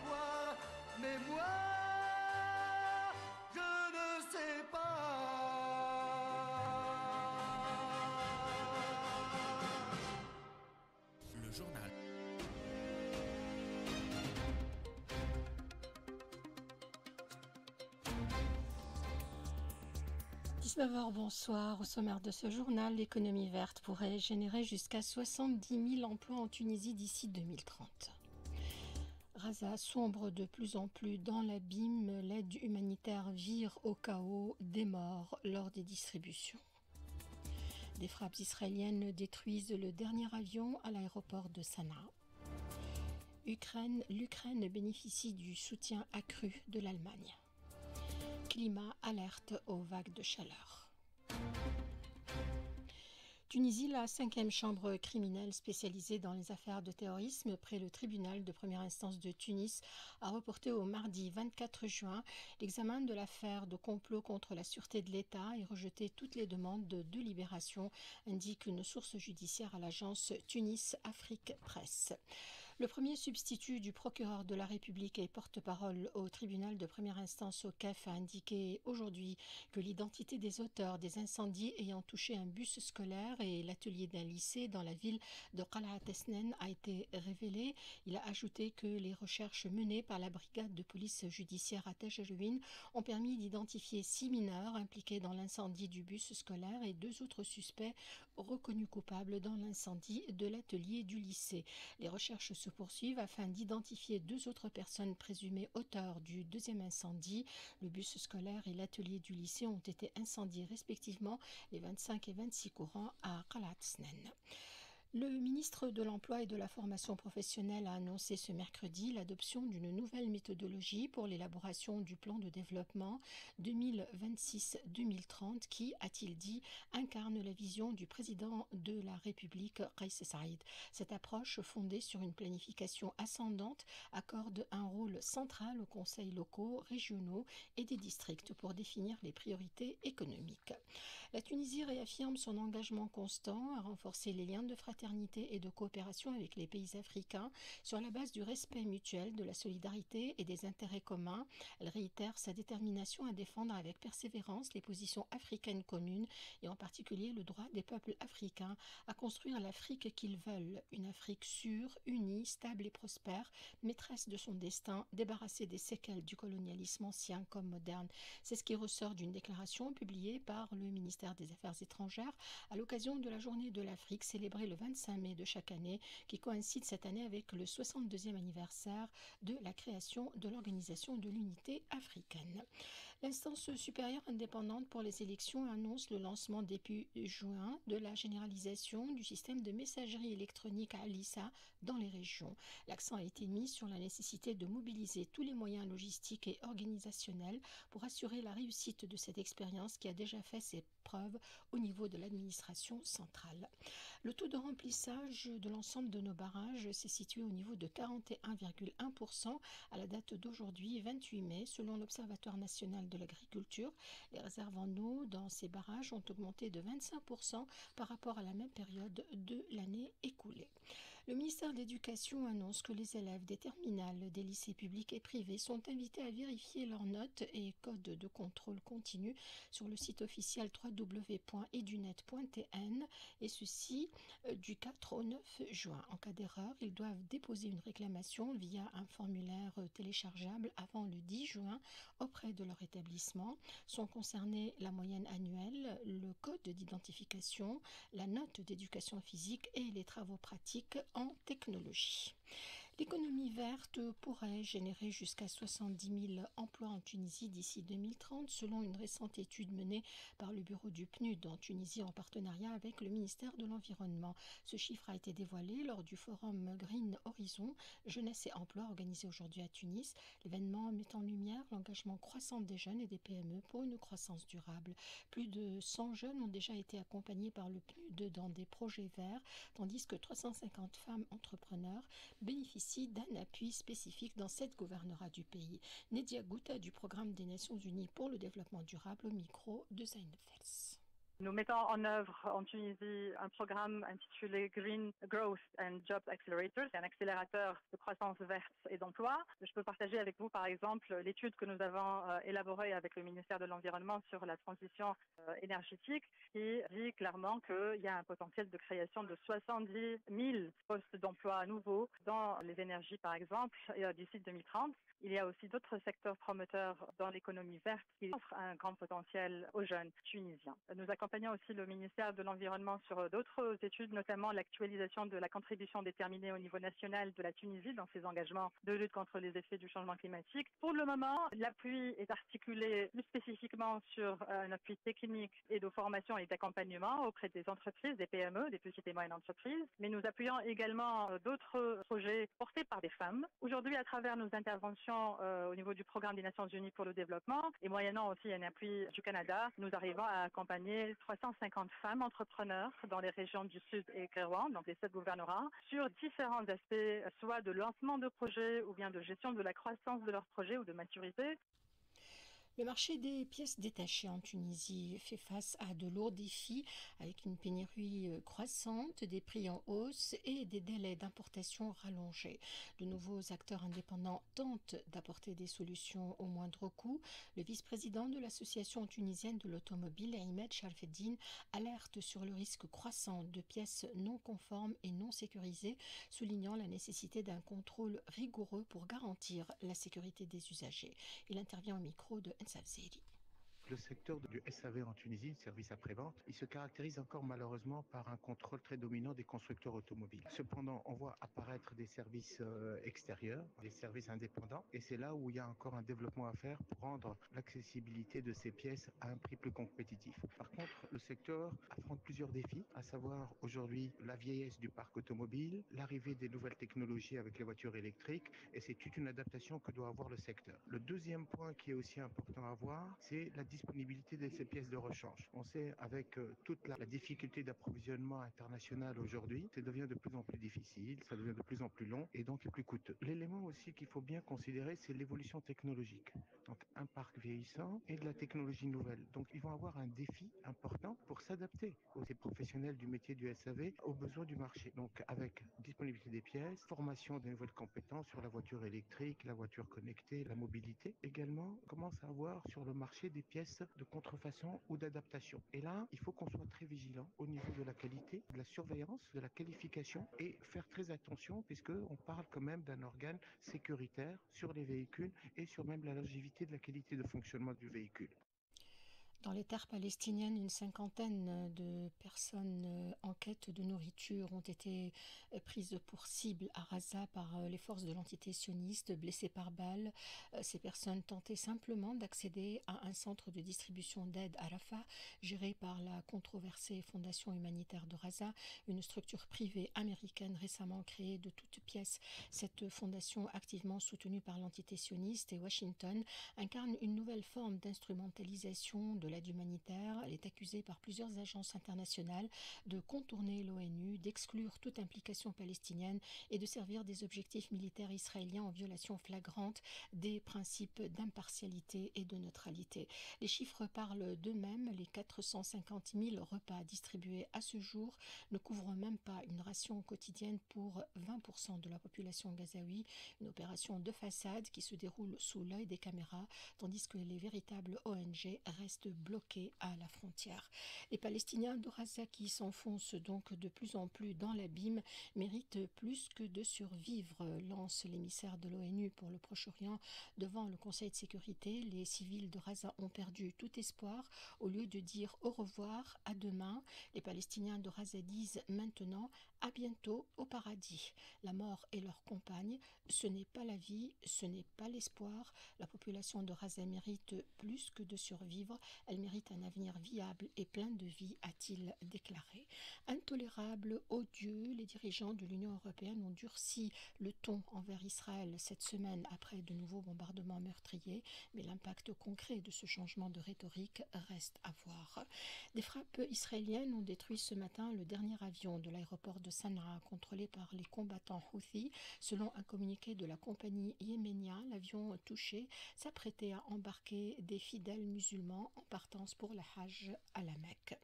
savoir, mais moi, je ne sais pas. Le journal. Bonsoir. Au sommaire de ce journal, l'économie verte pourrait générer jusqu'à 70 000 emplois en Tunisie d'ici 2030. Gaza sombre de plus en plus dans l'abîme, l'aide humanitaire vire au chaos, des morts lors des distributions. Des frappes israéliennes détruisent le dernier avion à l'aéroport de Sanaa. L'Ukraine bénéficie du soutien accru de l'Allemagne. Climat alerte aux vagues de chaleur. Tunisie, la 5e chambre criminelle spécialisée dans les affaires de terrorisme près le tribunal de première instance de Tunis a reporté au mardi 24 juin l'examen de l'affaire de complot contre la sûreté de l'État et rejeté toutes les demandes de libération, indique une source judiciaire à l'agence Tunis Afrique Presse. Le premier substitut du procureur de la République et porte-parole au tribunal de première instance au CAF a indiqué aujourd'hui que l'identité des auteurs des incendies ayant touché un bus scolaire et l'atelier d'un lycée dans la ville de Qalat Esnen a été révélée. Il a ajouté que les recherches menées par la brigade de police judiciaire à Tajerouine ont permis d'identifier 6 mineurs impliqués dans l'incendie du bus scolaire et 2 autres suspects reconnus coupables dans l'incendie de l'atelier du lycée. Les recherches se poursuivent afin d'identifier 2 autres personnes présumées auteurs du deuxième incendie. Le bus scolaire et l'atelier du lycée ont été incendiés respectivement les 25 et 26 courants à Qalat Esnen. Le ministre de l'Emploi et de la Formation professionnelle a annoncé ce mercredi l'adoption d'une nouvelle méthodologie pour l'élaboration du plan de développement 2026-2030 qui, a-t-il dit, incarne la vision du président de la République, Kais Saïed. Cette approche, fondée sur une planification ascendante, accorde un rôle central aux conseils locaux, régionaux et des districts pour définir les priorités économiques. La Tunisie réaffirme son engagement constant à renforcer les liens de fraternité et de coopération avec les pays africains sur la base du respect mutuel, de la solidarité et des intérêts communs. Elle réitère sa détermination à défendre avec persévérance les positions africaines communes et en particulier le droit des peuples africains à construire l'Afrique qu'ils veulent, une Afrique sûre, unie, stable et prospère, maîtresse de son destin, débarrassée des séquelles du colonialisme ancien comme moderne. C'est ce qui ressort d'une déclaration publiée par le ministère des Affaires étrangères à l'occasion de la Journée de l'Afrique célébrée le 25 mai de chaque année, qui coïncide cette année avec le 62e anniversaire de la création de l'Organisation de l'Unité africaine. L'instance supérieure indépendante pour les élections annonce le lancement début juin de la généralisation du système de messagerie électronique à Alissa dans les régions. L'accent a été mis sur la nécessité de mobiliser tous les moyens logistiques et organisationnels pour assurer la réussite de cette expérience qui a déjà fait ses preuves au niveau de l'administration centrale. Le taux de remplissage de l'ensemble de nos barrages s'est situé au niveau de 41,1% à la date d'aujourd'hui, 28 mai, selon l'Observatoire national de l'agriculture. Les réserves en eau dans ces barrages ont augmenté de 25% par rapport à la même période de l'année écoulée. Le ministère de l'Éducation annonce que les élèves des terminales des lycées publics et privés sont invités à vérifier leurs notes et codes de contrôle continu sur le site officiel www.edunet.tn et ceci du 4 au 9 juin. En cas d'erreur, ils doivent déposer une réclamation via un formulaire téléchargeable avant le 10 juin auprès de leur établissement. Sont concernés la moyenne annuelle, le code d'identification, la note d'éducation physique et les travaux pratiques en technologie. L'économie verte pourrait générer jusqu'à 70 000 emplois en Tunisie d'ici 2030, selon une récente étude menée par le bureau du PNUD en Tunisie en partenariat avec le ministère de l'Environnement. Ce chiffre a été dévoilé lors du forum Green Horizon, Jeunesse et Emploi, organisé aujourd'hui à Tunis. L'événement met en lumière l'engagement croissant des jeunes et des PME pour une croissance durable. Plus de 100 jeunes ont déjà été accompagnés par le PNUD dans des projets verts, tandis que 350 femmes entrepreneurs bénéficient d'un appui spécifique dans 7 gouvernorats du pays. Nedia Gouta du programme des Nations Unies pour le développement durable au micro de Zainab Fels. Nous mettons en œuvre en Tunisie un programme intitulé Green Growth and Jobs Accelerators, c'est un accélérateur de croissance verte et d'emploi. Je peux partager avec vous, par exemple, l'étude que nous avons élaborée avec le ministère de l'Environnement sur la transition énergétique, qui dit clairement qu'il y a un potentiel de création de 70 000 postes d'emploi nouveaux dans les énergies, par exemple, d'ici 2030. Il y a aussi d'autres secteurs promoteurs dans l'économie verte qui offrent un grand potentiel aux jeunes tunisiens. Nous accompagnons aussi le ministère de l'Environnement sur d'autres études, notamment l'actualisation de la contribution déterminée au niveau national de la Tunisie dans ses engagements de lutte contre les effets du changement climatique. Pour le moment, l'appui est articulé plus spécifiquement sur un appui technique et de formation et d'accompagnement auprès des entreprises, des PME, des petites et moyennes entreprises, mais nous appuyons également d'autres projets portés par des femmes. Aujourd'hui, à travers nos interventions au niveau du programme des Nations Unies pour le développement et moyennant aussi un appui du Canada, nous arrivons à accompagner 350 femmes entrepreneurs dans les régions du Sud et Kairouan, donc les 7 gouvernorats, sur différents aspects, soit de lancement de projets ou bien de gestion de la croissance de leurs projets ou de maturité. Le marché des pièces détachées en Tunisie fait face à de lourds défis avec une pénurie croissante, des prix en hausse et des délais d'importation rallongés. De nouveaux acteurs indépendants tentent d'apporter des solutions au moindre coût. Le vice-président de l'association tunisienne de l'automobile, Ahmed Sharfeddine, alerte sur le risque croissant de pièces non conformes et non sécurisées, soulignant la nécessité d'un contrôle rigoureux pour garantir la sécurité des usagers. Il intervient au micro de Ensaf Zeri. Le secteur du SAV en Tunisie, service après-vente, il se caractérise encore malheureusement par un contrôle très dominant des constructeurs automobiles. Cependant, on voit apparaître des services extérieurs, des services indépendants, et c'est là où il y a encore un développement à faire pour rendre l'accessibilité de ces pièces à un prix plus compétitif. Par contre, le secteur affronte plusieurs défis, à savoir aujourd'hui la vieillesse du parc automobile, l'arrivée des nouvelles technologies avec les voitures électriques, et c'est toute une adaptation que doit avoir le secteur. Le deuxième point qui est aussi important à voir, c'est la disponibilité de ces pièces de rechange. On sait avec toute la difficulté d'approvisionnement international aujourd'hui, ça devient de plus en plus difficile, ça devient de plus en plus long et donc plus coûteux. L'élément aussi qu'il faut bien considérer, c'est l'évolution technologique. Donc un parc vieillissant et de la technologie nouvelle. Donc ils vont avoir un défi important pour s'adapter aux professionnels du métier du SAV aux besoins du marché. Donc avec disponibilité des pièces, formation des nouvelles compétences sur la voiture électrique, la voiture connectée, la mobilité. Également, on commence à avoir sur le marché des pièces de contrefaçon ou d'adaptation. Et là, il faut qu'on soit très vigilant au niveau de la qualité, de la surveillance, de la qualification et faire très attention puisque on parle quand même d'un organe sécuritaire sur les véhicules et sur même la longévité de la qualité de fonctionnement du véhicule. Dans les terres palestiniennes, une cinquantaine de personnes en quête de nourriture ont été prises pour cible à Rafah par les forces de l'entité sioniste, blessées par balles. Ces personnes tentaient simplement d'accéder à un centre de distribution d'aide à Rafah, géré par la controversée Fondation humanitaire de Rafah, une structure privée américaine récemment créée de toutes pièces. Cette fondation, activement soutenue par l'entité sioniste et Washington, incarne une nouvelle forme d'instrumentalisation de l'aide humanitaire. Elle est accusée par plusieurs agences internationales de contourner l'ONU, d'exclure toute implication palestinienne et de servir des objectifs militaires israéliens en violation flagrante des principes d'impartialité et de neutralité. Les chiffres parlent d'eux-mêmes. Les 450 000 repas distribués à ce jour ne couvrent même pas une ration quotidienne pour 20% de la population gazaoui, une opération de façade qui se déroule sous l'œil des caméras, tandis que les véritables ONG restent bloqués à la frontière. Les Palestiniens de Rafah qui s'enfoncent donc de plus en plus dans l'abîme méritent plus que de survivre, lance l'émissaire de l'ONU pour le Proche-Orient devant le Conseil de sécurité. Les civils de Rafah ont perdu tout espoir. Au lieu de dire au revoir, à demain, les Palestiniens de Rafah disent maintenant à bientôt au paradis. La mort est leur compagne. Ce n'est pas la vie, ce n'est pas l'espoir. La population de Rafah mérite plus que de survivre. Elle mérite un avenir viable et plein de vie, a-t-il déclaré. Intolérable, odieux, les dirigeants de l'Union européenne ont durci le ton envers Israël cette semaine après de nouveaux bombardements meurtriers, mais l'impact concret de ce changement de rhétorique reste à voir. Des frappes israéliennes ont détruit ce matin le dernier avion de l'aéroport de Sanaa, contrôlé par les combattants Houthis. Selon un communiqué de la compagnie Yéménia, l'avion touché s'apprêtait à embarquer des fidèles musulmans, en partance pour le Hajj à la Mecque.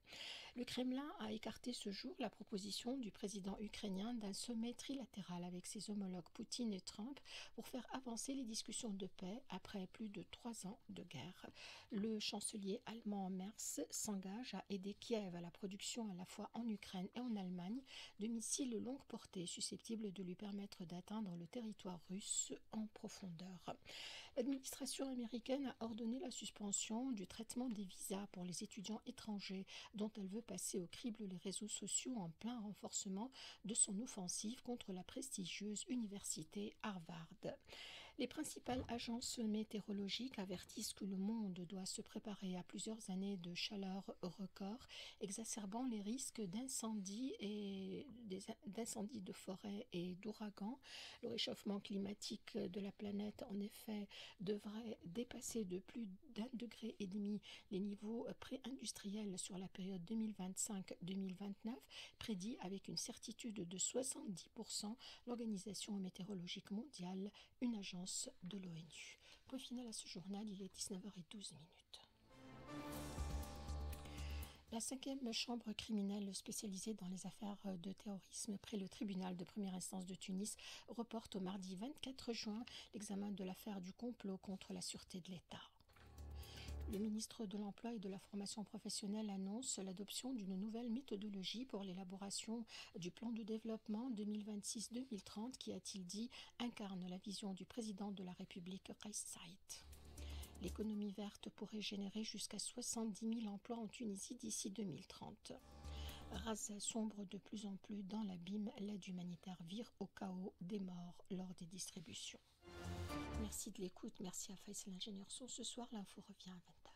Le Kremlin a écarté ce jour la proposition du président ukrainien d'un sommet trilatéral avec ses homologues Poutine et Trump pour faire avancer les discussions de paix après plus de 3 ans de guerre. Le chancelier allemand Merz s'engage à aider Kiev à la production à la fois en Ukraine et en Allemagne de missiles longue portée susceptibles de lui permettre d'atteindre le territoire russe en profondeur. L'administration américaine a ordonné la suspension du traitement des visas pour les étudiants étrangers dont elle veut passer au crible les réseaux sociaux en plein renforcement de son offensive contre la prestigieuse université Harvard. Les principales agences météorologiques avertissent que le monde doit se préparer à plusieurs années de chaleur record, exacerbant les risques d'incendies de forêt et d'ouragans. Le réchauffement climatique de la planète, en effet, devrait dépasser de plus d'1,5 degré les niveaux pré-industriels sur la période 2025-2029, prédit avec une certitude de 70% l'Organisation météorologique mondiale, une agence de l'ONU. Point final à ce journal, il est 19h12. La 5e chambre criminelle spécialisée dans les affaires de terrorisme près le tribunal de première instance de Tunis reporte au mardi 24 juin l'examen de l'affaire du complot contre la sûreté de l'État. Le ministre de l'Emploi et de la Formation professionnelle annonce l'adoption d'une nouvelle méthodologie pour l'élaboration du plan de développement 2026-2030 qui, a-t-il dit, incarne la vision du président de la République, Kais Saied. L'économie verte pourrait générer jusqu'à 70 000 emplois en Tunisie d'ici 2030. Gaza sombre de plus en plus dans l'abîme, l'aide humanitaire vire au chaos, des morts lors des distributions. Merci de l'écoute, merci à Faisal l'ingénieur son. Ce soir, l'info revient à 20h.